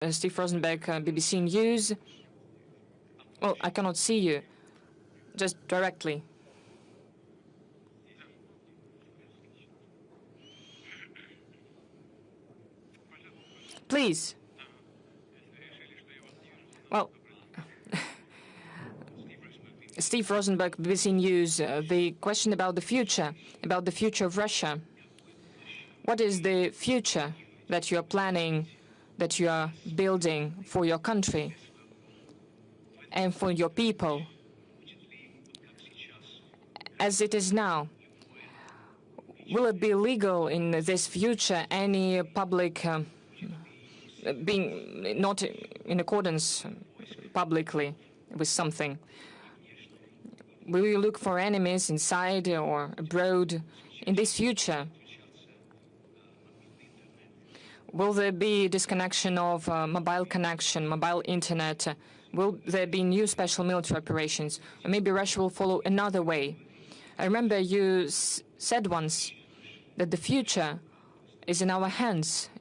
Steve Rosenberg, BBC News. Well, I cannot see you. Just directly. Please. Well, Steve Rosenberg, BBC News, the question about the future of Russia. What is the future that you are planning, that you are building for your country and for your people? As it is now, will it be legal in this future any public being not in accordance publicly with something? Will you look for enemies inside or abroad in this future? Will there be disconnection of mobile connection, mobile internet? Will there be new special military operations? Or maybe Russia will follow another way? I remember you said once that the future is in our hands,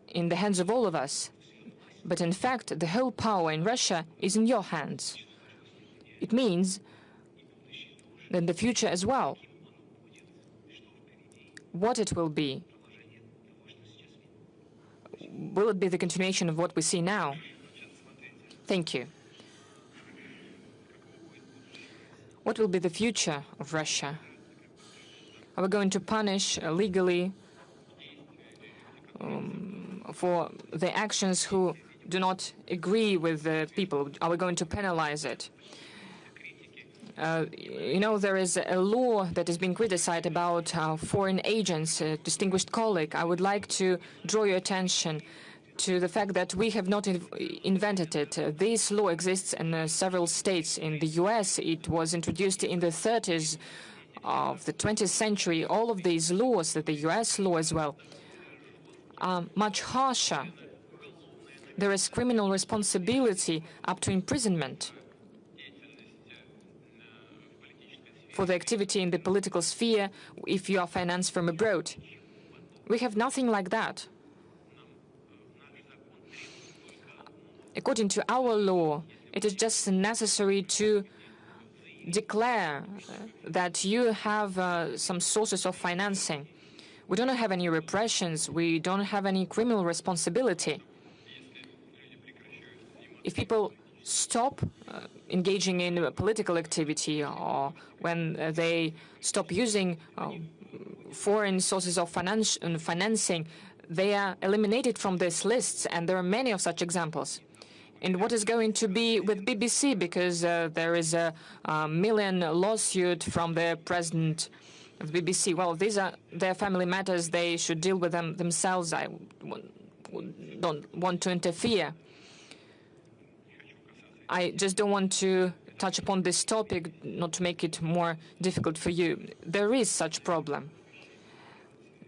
in the hands of all of us. But in fact, the whole power in Russia is in your hands. It means that the future as well, what it will be, will it be the continuation of what we see now? Thank you. What will be the future of Russia? Are we going to punish legally for the actions who do not agree with the people? Are we going to penalize it? You know, there is a law that is being criticized about foreign agents, a distinguished colleague. I would like to draw your attention to the fact that we have not invented it. This law exists in several states. In the US, it was introduced in the 30s of the 20th century. All of these laws, the US law as well, are much harsher. There is criminal responsibility up to imprisonment for the activity in the political sphere if you are financed from abroad. We have nothing like that. According to our law, it is just necessary to declare that you have some sources of financing. We don't have any repressions. We don't have any criminal responsibility. If people stop engaging in political activity, or when they stop using foreign sources of financing, they are eliminated from these lists, and there are many of such examples. And what is going to be with BBC? Because there is a million lawsuit from the president of BBC. Well, these are their family matters. They should deal with them themselves. I don't want to interfere. I just don't want to touch upon this topic, not to make it more difficult for you. There is such problem.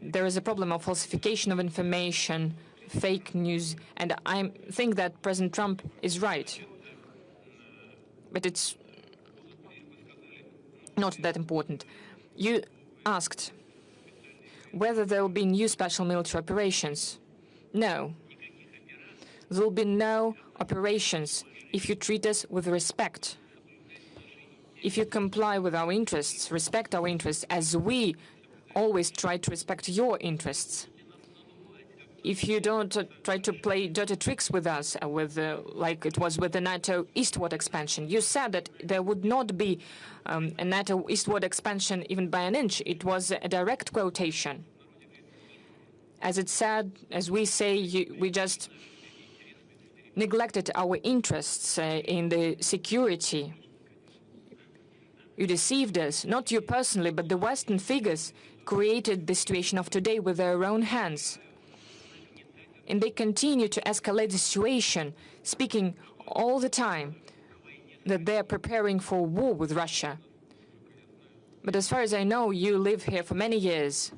There is a problem of falsification of information, fake news, and I think that President Trump is right. But it's not that important. You asked whether there will be new special military operations. No. There will be no operations if you treat us with respect, if you comply with our interests, respect our interests, as we always try to respect your interests. If you don't try to play dirty tricks with us, like it was with the NATO eastward expansion. You said that there would not be a NATO eastward expansion even by an inch. It was a direct quotation. As it said, as we say, we just neglected our interests in the security. You deceived us, not you personally, but the Western figures created the situation of today with their own hands. And they continue to escalate the situation, speaking all the time that they are preparing for war with Russia. But as far as I know, you live here for many years.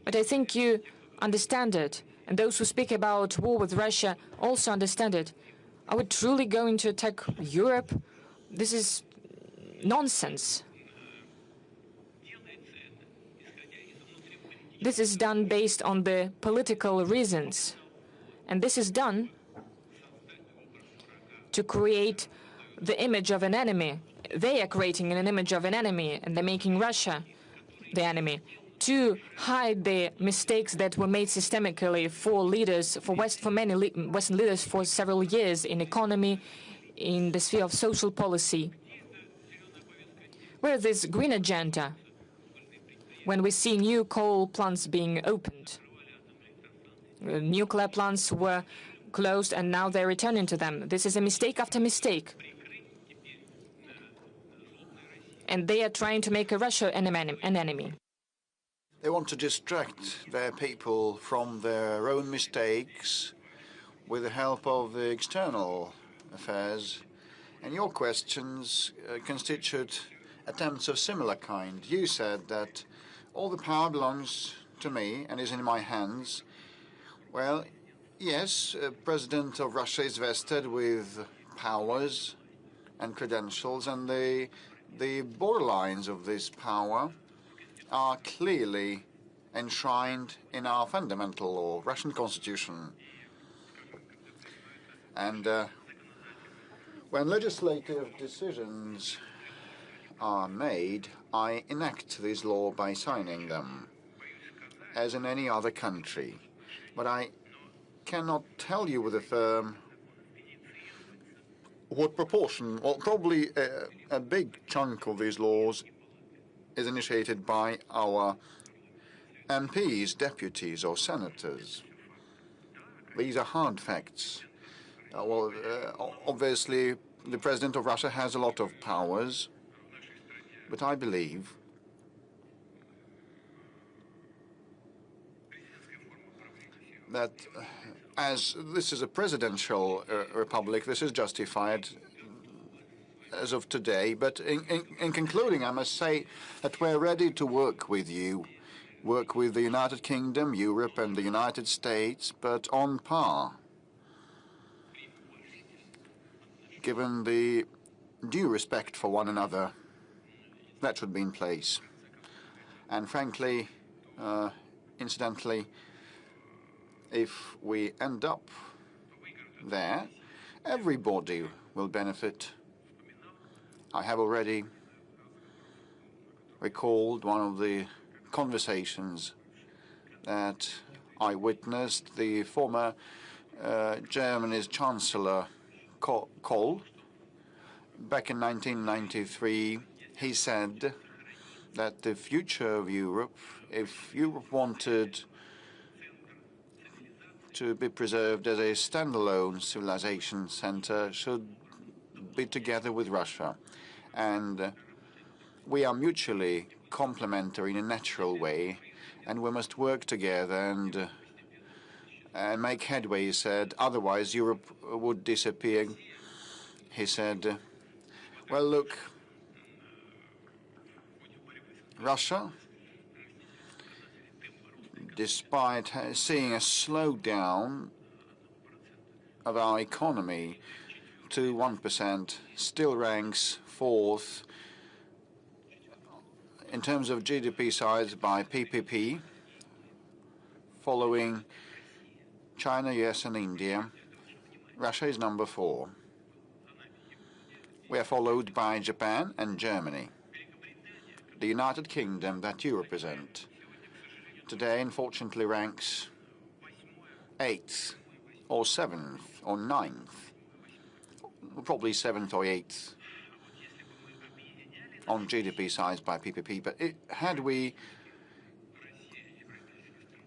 But I think you understand it. And those who speak about war with Russia also understand it. Are we truly going to attack Europe? This is nonsense. This is done based on the political reasons. And this is done to create the image of an enemy. They are creating an image of an enemy, and they're making Russia the enemy to hide the mistakes that were made systemically for leaders, for many Western leaders for several years in economy, in the sphere of social policy. Where is this green agenda when we see new coal plants being opened? Nuclear plants were closed and now they're returning to them. This is a mistake after mistake. And they are trying to make Russia an enemy. They want to distract their people from their own mistakes with the help of the external affairs. And your questions constitute attempts of similar kind. You said that all the power belongs to me and is in my hands. Well, yes, President of Russia is vested with powers and credentials, and the borderlines of this power are clearly enshrined in our fundamental law, Russian constitution. And when legislative decisions are made, I enact this law by signing them, as in any other country. But I cannot tell you with a firm what proportion. Well, probably a big chunk of these laws is initiated by our MPs, deputies, or senators. These are hard facts. Obviously, the President of Russia has a lot of powers, but I believe that as this is a presidential republic, this is justified as of today. But in concluding, I must say that we're ready to work with you, work with the United Kingdom, Europe, and the United States, but on par, given the due respect for one another that should be in place. And frankly, incidentally, if we end up there, everybody will benefit. I have already recalled one of the conversations that I witnessed. The former Germany's Chancellor Kohl, back in 1993, he said that the future of Europe, if Europe wanted to be preserved as a standalone civilization center, should be together with Russia. And we are mutually complementary in a natural way, and we must work together and make headway, he said. Otherwise, Europe would disappear. He said, well, look, Russia, despite seeing a slowdown of our economy to 1%, still ranks fourth in terms of GDP size by PPP, following China, US, and India. Russia is number 4. We are followed by Japan and Germany. The United Kingdom that you represent today, unfortunately, ranks 8th or 7th or 9th, probably 7th or 8th on GDP size by PPP. But had we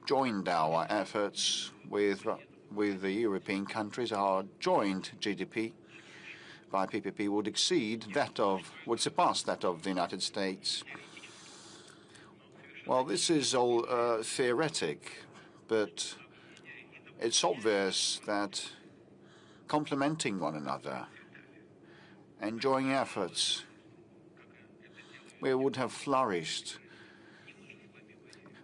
joined our efforts with the European countries, our joint GDP by PPP would surpass that of the United States. Well, this is all theoretic, but it's obvious that complementing one another and joining efforts, we would have flourished.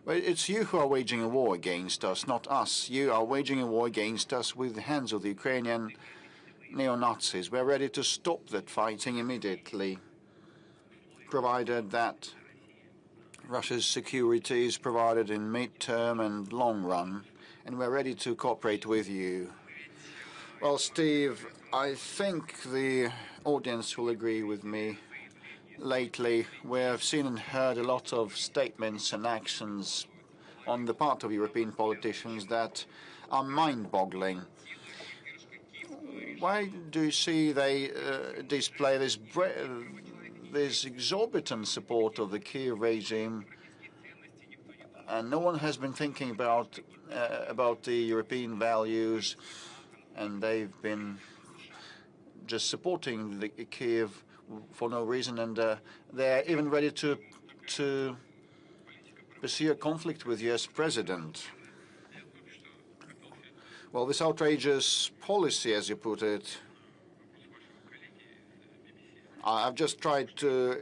Well, it's you who are waging a war against us, not us. You are waging a war against us with the hands of the Ukrainian neo-Nazis. We're ready to stop that fighting immediately, provided that Russia's security is provided in mid-term and long run, and we're ready to cooperate with you. Well, Steve, I think the audience will agree with me. Lately, we have seen and heard a lot of statements and actions on the part of European politicians that are mind-boggling. Why do you see they display this exorbitant support of the Kiev regime, and no one has been thinking about the European values, and they've been just supporting the Kiev for no reason, and they're even ready to pursue a conflict with the US president? Well, this outrageous policy, as you put it, I've just tried to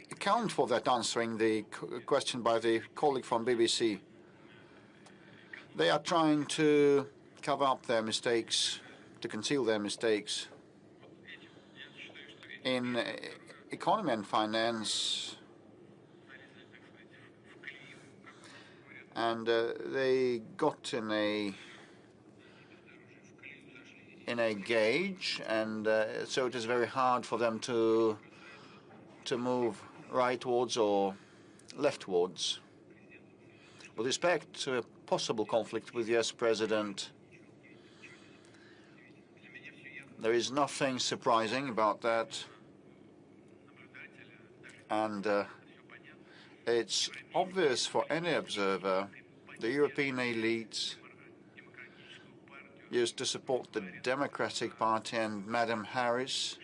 account for that, answering the question by the colleague from BBC. They are trying to cover up their mistakes, to conceal their mistakes. In economy and finance, and they got in a gauge, and so it is very hard for them to move rightwards or leftwards. With respect to a possible conflict with the US president, there is nothing surprising about that, and it's obvious for any observer. The European elites used to support the Democratic Party and Madam Harris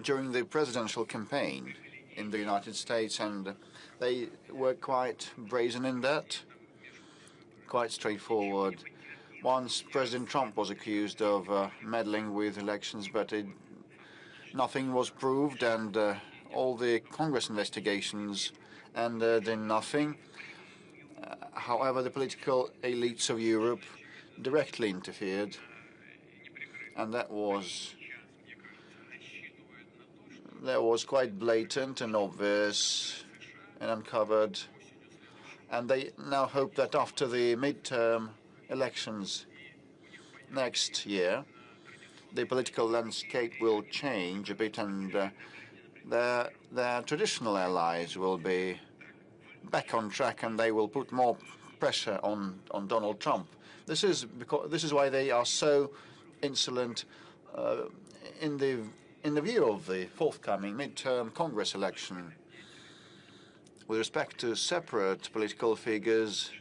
during the presidential campaign in the United States, and they were quite brazen in that, quite straightforward. Once President Trump was accused of meddling with elections, but nothing was proved, and all the Congress investigations ended in nothing. However, the political elites of Europe directly interfered, and that was quite blatant and obvious and uncovered. And they now hope that after the midterm elections next year, the political landscape will change a bit, and their traditional allies will be back on track, and they will put more pressure on Donald Trump. This is why they are so insolent in the view of the forthcoming midterm Congress election. With respect to separate political figures,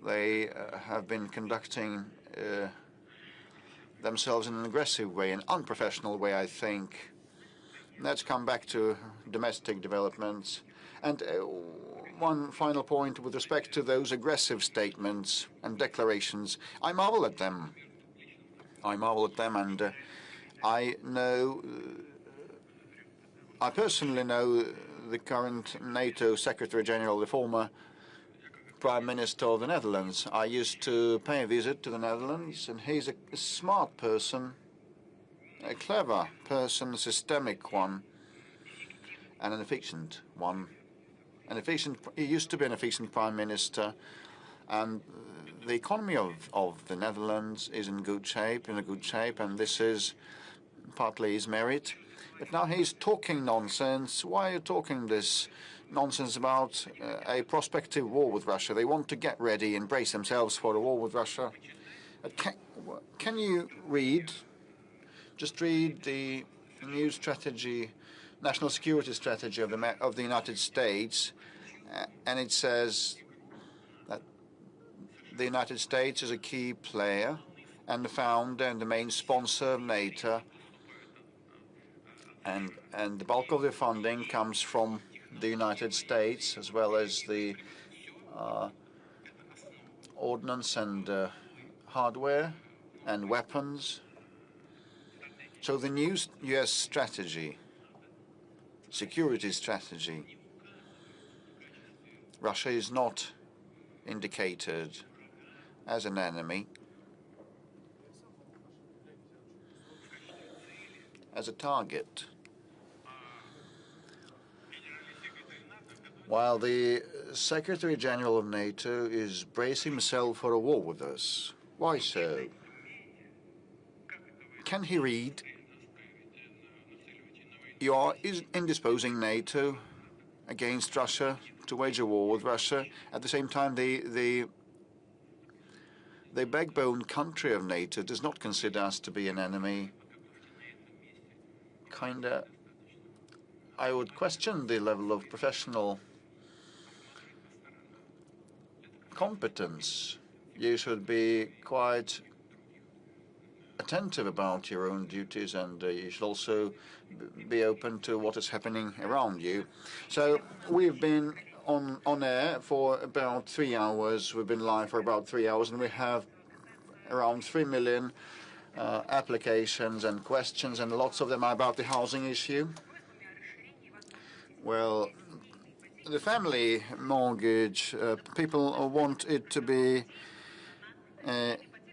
they have been conducting themselves in an aggressive way, an unprofessional way, I think. Let's come back to domestic developments. And one final point with respect to those aggressive statements and declarations. I marvel at them. And I personally know the current NATO Secretary General, the former Prime Minister of the Netherlands. I used to pay a visit to the Netherlands, and he's a smart person, a clever person, a systemic one, and an efficient one. He used to be an efficient Prime Minister, and the economy of the Netherlands is in a good shape, and this is partly his merit. But now he's talking nonsense. Why are you talking this nonsense about a prospective war with Russia? They want to get ready and brace themselves for a war with Russia. Can you just read the new strategy, national security strategy of the United States, and it says that the United States is a key player and the founder and the main sponsor of NATO, and the bulk of the funding comes from the United States, as well as the ordnance and hardware and weapons. So the new U.S. strategy, security strategy, Russia is not indicated as an enemy, as a target. while the Secretary General of NATO is bracing himself for a war with us. Why so? Can he read? You are indisposing NATO against Russia to wage a war with Russia. At the same time, the backbone country of NATO does not consider us to be an enemy. I would question the level of professional competence. You should be quite attentive about your own duties, and you should also be open to what is happening around you. So we've been on air for about 3 hours. We've been live for about 3 hours, and we have around 3 million applications and questions, and lots of them are about the housing issue. Well, the family mortgage, people want it to be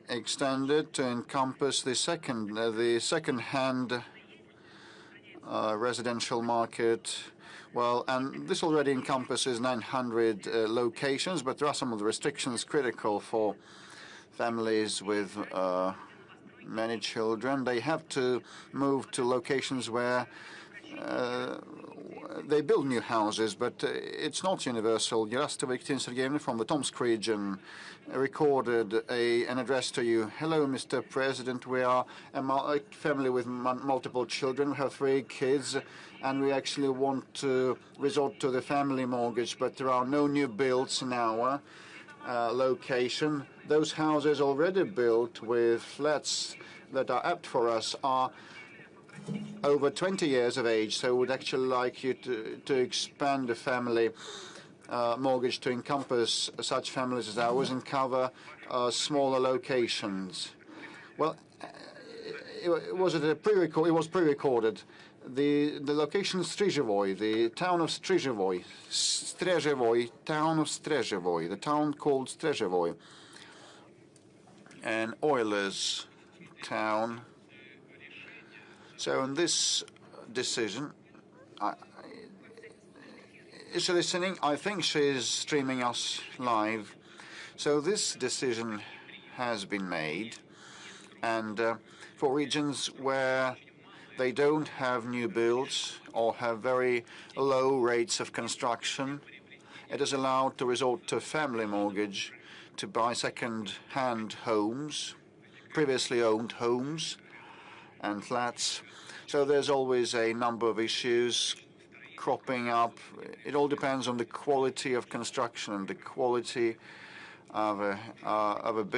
extended to encompass the second-hand residential market. Well, and this already encompasses 900 locations, but there are some of the restrictions critical for families with many children. They have to move to locations where they build new houses, but it's not universal. Yarostova Ekатерина Sergeyevna from the Tomsk region recorded an address to you. Hello, Mr. President. We are a family with multiple children. We have 3 kids, and we actually want to resort to the family mortgage, but there are no new builds in our location. Those houses already built with flats that are apt for us are over 20 years of age, so we would actually like you to expand the family mortgage to encompass such families as ours and cover smaller locations. Well, it was pre-recorded. The location Strzyżewo, the town of Strzyżewo, the town called Strzyżewo, an oilers town. So in this decision, is she listening? I think she is streaming us live. So this decision has been made, and for regions where they don't have new builds or have very low rates of construction, it is allowed to resort to family mortgage to buy second-hand homes, previously owned homes and flats. So there's always a number of issues cropping up. It all depends on the quality of construction and the quality of a